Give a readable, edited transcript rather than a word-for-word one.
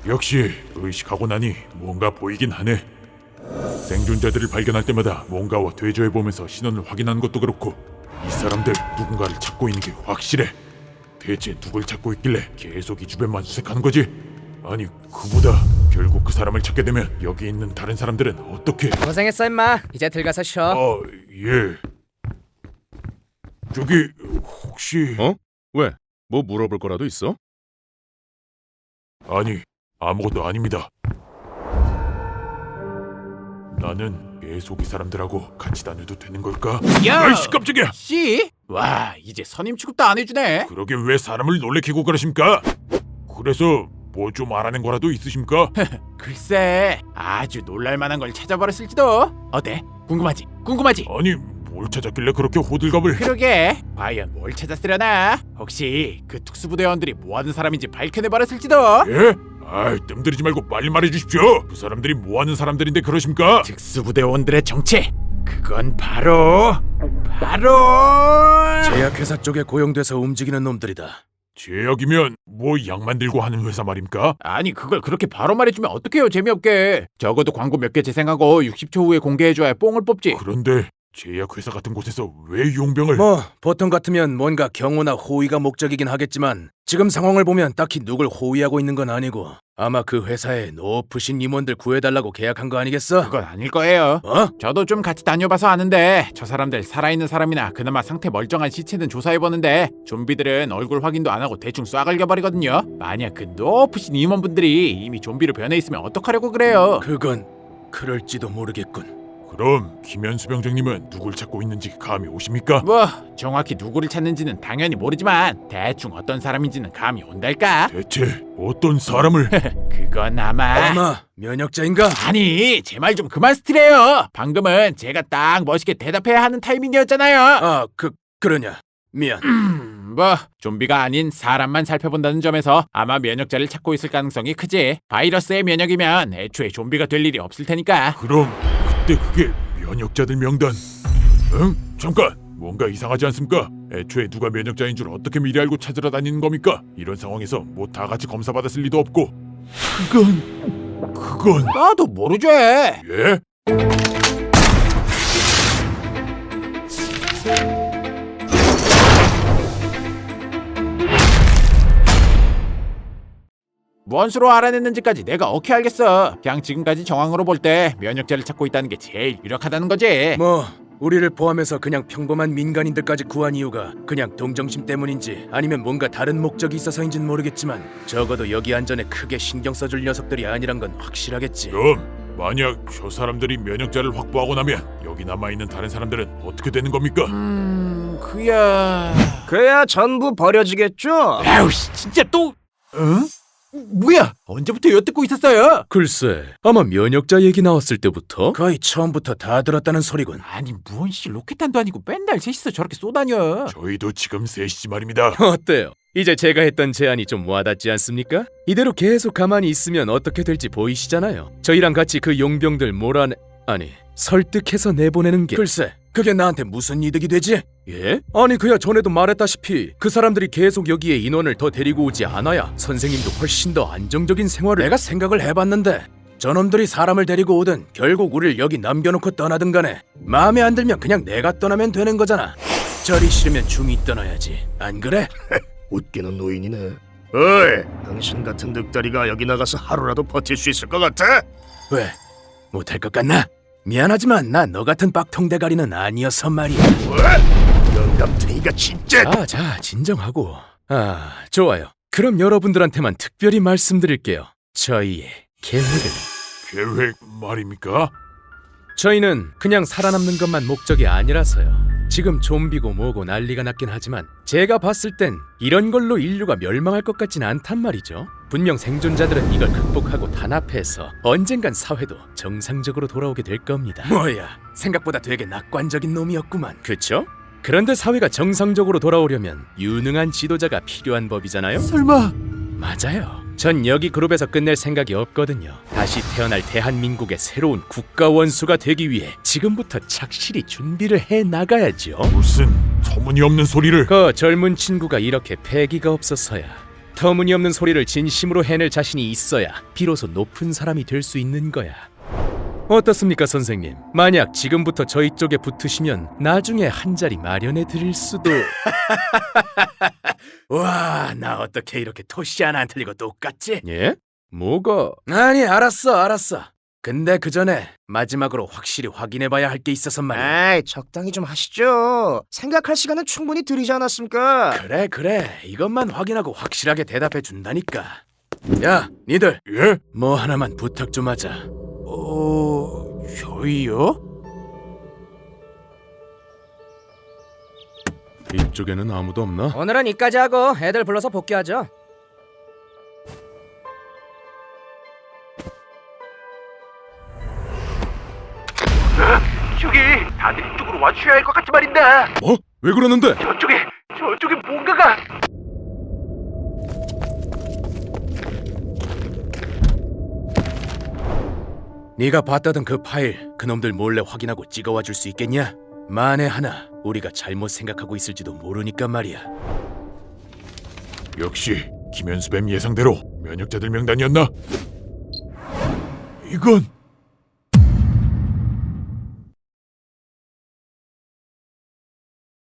역시 의식하고 나니 뭔가 보이긴 하네. 생존자들을 발견할 때마다 뭔가와 대조해보면서 신원을 확인하는 것도 그렇고 이 사람들 누군가를 찾고 있는 게 확실해. 대체 누굴 찾고 있길래 계속 이 주변만 수색하는 거지? 아니 그보다 결국 그 사람을 찾게 되면 여기 있는 다른 사람들은 어떻게... 고생했어 임마. 이제 들어가서 쉬어. 아, 예. 저기 혹시... 왜? 뭐 물어볼 거라도 있어? 아니 아무것도 아닙니다. 나는 계속 이 사람들하고 같이 다녀도 되는 걸까? 야! 아이씨 깜짝이야! 씨? 와, 이제 선임 취급도 안 해주네. 그러게 왜 사람을 놀래키고 그러십니까? 그래서 뭐 좀 알아낸 거라도 있으십니까? 글쎄, 아주 놀랄만한 걸 찾아버렸을지도. 어때? 궁금하지? 궁금하지? 아니 뭘 찾았길래 그렇게 호들갑을... 그러게, 과연 뭘 찾았으려나? 혹시 그 특수부대원들이 뭐하는 사람인지 밝혀내버렸을지도. 예? 아이 뜸들이지 말고 빨리 말해주십시오. 그 사람들이 뭐하는 사람들인데 그러십니까? 특수부대원들의 정체, 그건 바로 제약회사 쪽에 고용돼서 움직이는 놈들이다. 제약이면 뭐 약 만들고 하는 회사 말입니까? 아니 그걸 그렇게 바로 말해주면 어떡해요. 재미없게. 적어도 광고 몇 개 재생하고 60초 후에 공개해줘야 뽕을 뽑지. 그런데 제약회사 같은 곳에서 왜 용병을... 뭐 보통 같으면 뭔가 경호나 호위가 목적이긴 하겠지만 지금 상황을 보면 딱히 누굴 호위하고 있는 건 아니고 아마 그 회사에 높으신 임원들 구해달라고 계약한 거 아니겠어? 그건 아닐 거예요. 저도 좀 같이 다녀봐서 아는데 저 사람들 살아있는 사람이나 그나마 상태 멀쩡한 시체는 조사해보는데 좀비들은 얼굴 확인도 안 하고 대충 쏴갈겨버리거든요. 만약 그 높으신 임원분들이 이미 좀비로 변해있으면 어떡하려고 그래요. 그건 그럴지도 모르겠군. 그럼 김현수 병장님은 누굴 찾고 있는지 감이 오십니까? 뭐 정확히 누구를 찾는지는 당연히 모르지만 대충 어떤 사람인지는 감이 온달까? 대체 어떤 사람을... 그건 아마 면역자인가? 아니 제 말 좀 그만 스틸해요. 방금은 제가 딱 멋있게 대답해야 하는 타이밍이었잖아요. 그러냐? 미안. 뭐 좀비가 아닌 사람만 살펴본다는 점에서 아마 면역자를 찾고 있을 가능성이 크지. 바이러스의 면역이면 애초에 좀비가 될 일이 없을 테니까. 그럼 그때 그게 면역자들 명단... 응? 잠깐! 뭔가 이상하지 않습니까? 애초에 누가 면역자인 줄 어떻게 미리 알고 찾으러 다니는 겁니까? 이런 상황에서 뭐 다 같이 검사받았을 리도 없고... 그건... 나도 모르죠. 예? 뭔 수로 알아냈는지까지 내가 어떻게 알겠어. 그냥 지금까지 정황으로 볼 때 면역자를 찾고 있다는 게 제일 유력하다는 거지. 뭐 우리를 포함해서 그냥 평범한 민간인들까지 구한 이유가 그냥 동정심 때문인지 아니면 뭔가 다른 목적이 있어서인지는 모르겠지만 적어도 여기 안전에 크게 신경 써줄 녀석들이 아니란 건 확실하겠지. 그럼 만약 저 사람들이 면역자를 확보하고 나면 여기 남아있는 다른 사람들은 어떻게 되는 겁니까? 그야 전부 버려지겠죠. 아우 씨, 진짜 또... 응? 뭐야? 언제부터 엿듣고 있었어요? 글쎄, 아마 면역자 얘기 나왔을 때부터 거의 처음부터 다 들었다는 소리군. 아니 무언 씨 로켓탄도 아니고 맨날 셋이서 저렇게 쏘다녀. 저희도 지금 셋이지 말입니다. 어때요? 이제 제가 했던 제안이 좀 와닿지 않습니까? 이대로 계속 가만히 있으면 어떻게 될지 보이시잖아요. 저희랑 같이 그 용병들 설득해서 내보내는 게... 글쎄, 그게 나한테 무슨 이득이 되지? 예? 아니 그야 전에도 말했다시피 그 사람들이 계속 여기에 인원을 더 데리고 오지 않아야 선생님도 훨씬 더 안정적인 생활을... 내가 생각을 해봤는데 저놈들이 사람을 데리고 오든 결국 우릴 여기 남겨놓고 떠나든 간에 마음에 안 들면 그냥 내가 떠나면 되는 거잖아. 저리 싫으면 중이 떠나야지, 안 그래? 웃기는 노인이네. 어이, 당신 같은 늑다리가 여기 나가서 하루라도 버틸 수 있을 것 같아? 왜? 못할 것 같나? 미안하지만 나 너 같은 빡통대가리는 아니어서 말이야. 왜? 영감탱이가 진짜... 자, 진정하고. 좋아요. 그럼 여러분들한테만 특별히 말씀드릴게요. 저희의 계획 말입니까? 저희는 그냥 살아남는 것만 목적이 아니라서요. 지금 좀비고 뭐고 난리가 났긴 하지만 제가 봤을 땐 이런 걸로 인류가 멸망할 것 같진 않단 말이죠. 분명 생존자들은 이걸 극복하고 단합해서 언젠간 사회도 정상적으로 돌아오게 될 겁니다. 뭐야, 생각보다 되게 낙관적인 놈이었구만. 그쵸? 그런데 사회가 정상적으로 돌아오려면 유능한 지도자가 필요한 법이잖아요? 설마... 맞아요. 전 여기 그룹에서 끝낼 생각이 없거든요. 다시 태어날 대한민국의 새로운 국가 원수가 되기 위해 지금부터 착실히 준비를 해나가야죠. 무슨 터무니없는 소리를... 그 젊은 친구가 이렇게 패기가 없어서야 터무니없는 소리를 진심으로 해낼 자신이 있어야 비로소 높은 사람이 될 수 있는 거야. 어떻습니까, 선생님? 만약 지금부터 저희 쪽에 붙으시면 나중에 한 자리 마련해 드릴 수도. 와, 나 어떻게 이렇게 토시 하나 안 틀리고 똑같지? 예? 뭐가? 아니, 알았어. 근데 그 전에 마지막으로 확실히 확인해봐야 할 게 있어서 말이야. 아이, 적당히 좀 하시죠. 생각할 시간은 충분히 드리지 않았습니까? 그래. 이것만 확인하고 확실하게 대답해 준다니까. 야, 니들. 예? 뭐 하나만 부탁 좀 하자. 저희요? 이쪽에는 아무도 없나? 오늘은 이까지 하고 애들 불러서 복귀하죠. 저기 다들 이쪽으로 와주셔야 할 것 같지 말인데. 뭐? 왜 그러는데? 저쪽에 뭔가가. 네가 봤다던 그 파일 그놈들 몰래 확인하고 찍어와 줄 수 있겠냐? 만에 하나 우리가 잘못 생각하고 있을지도 모르니까 말이야. 역시 김현수뱀 예상대로 면역자들 명단이었나? 이건